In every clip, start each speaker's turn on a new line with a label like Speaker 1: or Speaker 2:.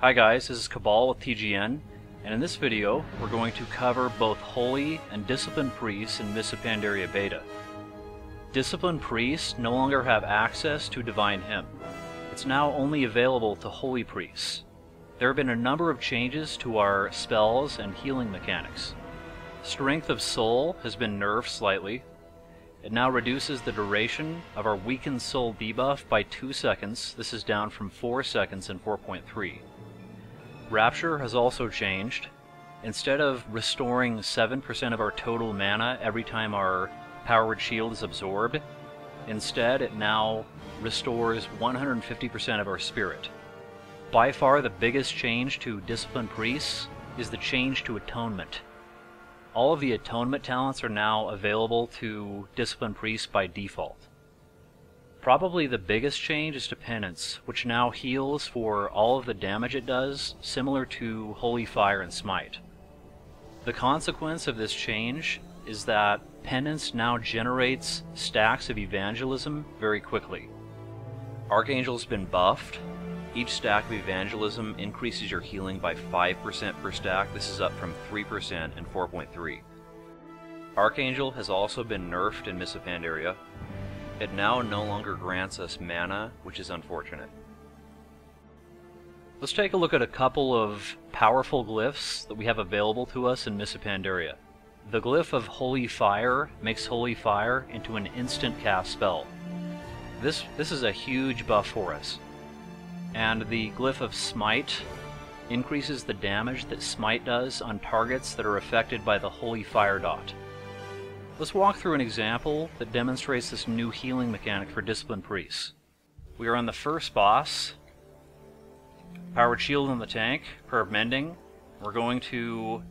Speaker 1: Hi guys, this is Cabal with TGN, and in this video we're going to cover both Holy and Disciplined Priests in Mists of Pandaria Beta. Disciplined Priests no longer have access to Divine Hymn. It's now only available to Holy Priests. There have been a number of changes to our spells and healing mechanics. Strength of Soul has been nerfed slightly. It now reduces the duration of our Weakened Soul debuff by 2 seconds. This is down from 4 seconds in 4.3. Rapture has also changed. Instead of restoring 7% of our total mana every time our powered shield is absorbed, instead it now restores 150% of our spirit. By far the biggest change to Disciplined Priests is the change to Atonement. All of the Atonement talents are now available to Disciplined Priests by default. Probably the biggest change is to Penance, which now heals for all of the damage it does, similar to Holy Fire and Smite. The consequence of this change is that Penance now generates stacks of Evangelism very quickly. Archangel's been buffed. Each stack of Evangelism increases your healing by 5% per stack. This is up from 3% in 4.3. Archangel has also been nerfed in Mists of Pandaria. It now no longer grants us mana, which is unfortunate. Let's take a look at a couple of powerful glyphs that we have available to us in Mists of Pandaria. The glyph of Holy Fire makes Holy Fire into an instant cast spell. This is a huge buff for us. And the glyph of Smite increases the damage that Smite does on targets that are affected by the Holy Fire dot. Let's walk through an example that demonstrates this new healing mechanic for Disciplined Priests. We are on the first boss. Powered shield on the tank, prayer of mending. We're going to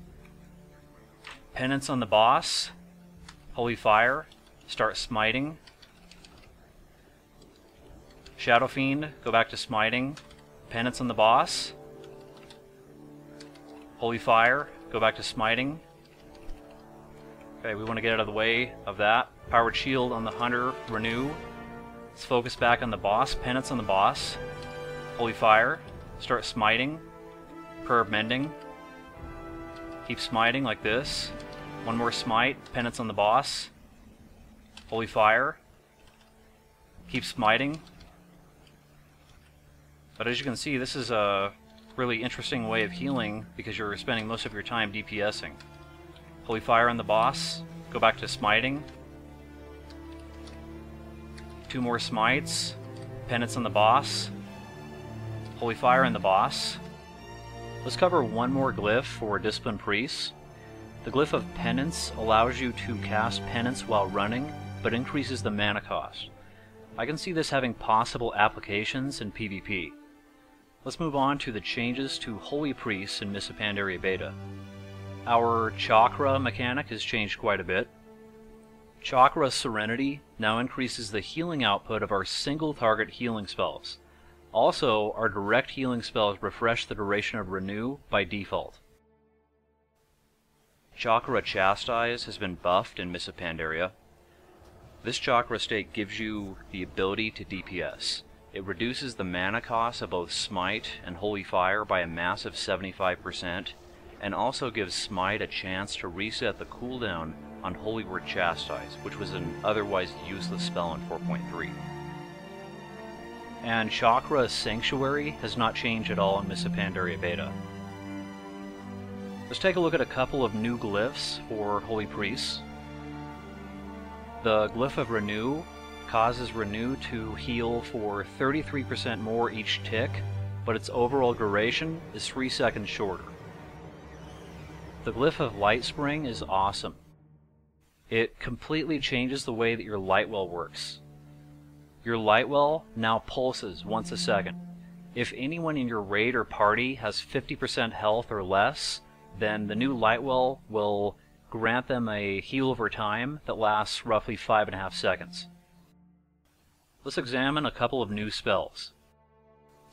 Speaker 1: Penance on the boss, Holy Fire, start smiting. Shadow Fiend, go back to smiting. Penance on the boss. Holy Fire, go back to smiting. Okay, we want to get out of the way of that. Powered Shield on the Hunter, renew. Let's focus back on the boss. Penance on the boss. Holy Fire, start smiting. Prayer of Mending. Keep smiting like this. One more smite. Penance on the boss. Holy Fire. Keep smiting. But as you can see, this is a really interesting way of healing because you're spending most of your time DPSing. Holy Fire on the boss, go back to smiting. 2 more smites. Penance on the boss. Holy Fire on the boss. Let's cover one more glyph for Disciplined Priests. The glyph of Penance allows you to cast Penance while running, but increases the mana cost. I can see this having possible applications in PvP. Let's move on to the changes to Holy Priests in Mists of Pandaria Beta. Our Chakra mechanic has changed quite a bit. Chakra Serenity now increases the healing output of our single target healing spells. Also, our direct healing spells refresh the duration of Renew by default. Chakra Chastise has been buffed in Mists of Pandaria. This chakra state gives you the ability to DPS. It reduces the mana cost of both Smite and Holy Fire by a massive 75%, and also gives Smite a chance to reset the cooldown on Holy Word Chastise, which was an otherwise useless spell in 4.3. And Chakra Sanctuary has not changed at all in Mists of Pandaria Beta. Let's take a look at a couple of new glyphs for Holy Priests. The glyph of Renew causes Renew to heal for 33% more each tick, but its overall duration is 3 seconds shorter. The glyph of Light Spring is awesome. It completely changes the way that your Lightwell works. Your Lightwell now pulses once a second. If anyone in your raid or party has 50% health or less, then the new Lightwell will grant them a heal over time that lasts roughly 5.5 seconds. Let's examine a couple of new spells.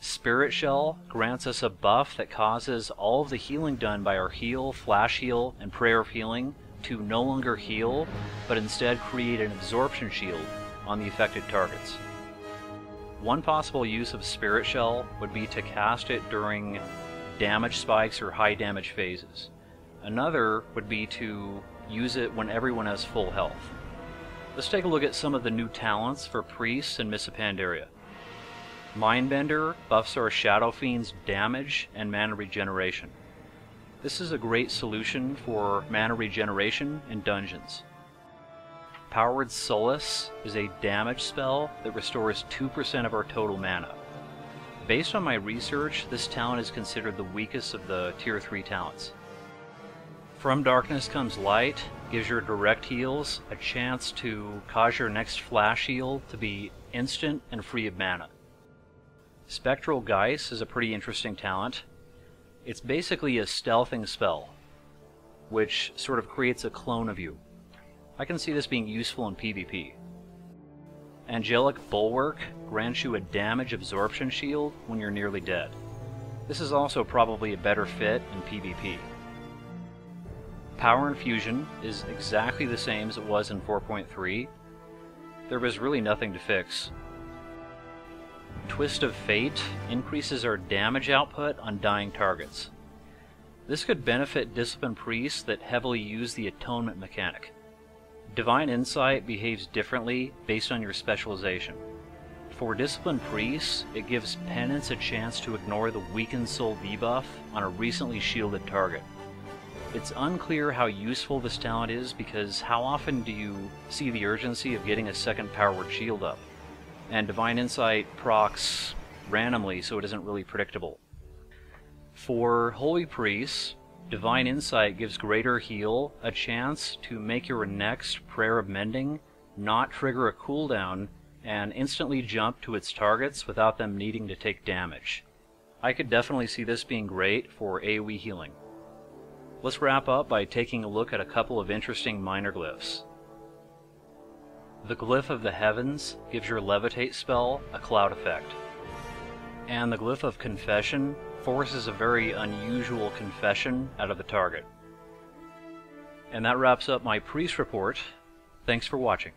Speaker 1: Spirit Shell grants us a buff that causes all of the healing done by our heal, flash heal, and prayer of healing to no longer heal, but instead create an absorption shield on the affected targets. One possible use of Spirit Shell would be to cast it during damage spikes or high damage phases. Another would be to use it when everyone has full health. Let's take a look at some of the new talents for priests in Mists of Pandaria. Mindbender buffs our Shadow Fiend's damage and mana regeneration. This is a great solution for mana regeneration in dungeons. Powered Solace is a damage spell that restores 2% of our total mana. Based on my research, this talent is considered the weakest of the Tier 3 talents. From Darkness Comes Light gives your direct heals a chance to cause your next flash heal to be instant and free of mana. Spectral Geist is a pretty interesting talent. It's basically a stealthing spell, which sort of creates a clone of you. I can see this being useful in PvP. Angelic Bulwark grants you a damage absorption shield when you're nearly dead. This is also probably a better fit in PvP. Power Infusion is exactly the same as it was in 4.3. There was really nothing to fix. Twist of Fate increases our damage output on dying targets. This could benefit Disciplined Priests that heavily use the Atonement mechanic. Divine Insight behaves differently based on your specialization. For Disciplined Priests, it gives Penance a chance to ignore the Weakened Soul debuff on a recently shielded target. It's unclear how useful this talent is because how often do you see the urgency of getting a second powered shield up? And Divine Insight procs randomly, so it isn't really predictable. For Holy Priests, Divine Insight gives Greater Heal a chance to make your next Prayer of Mending not trigger a cooldown and instantly jump to its targets without them needing to take damage. I could definitely see this being great for AoE healing. Let's wrap up by taking a look at a couple of interesting minor glyphs. The Glyph of the Heavens gives your Levitate spell a cloud effect. And the Glyph of Confession forces a very unusual confession out of the target. And that wraps up my priest report. Thanks for watching.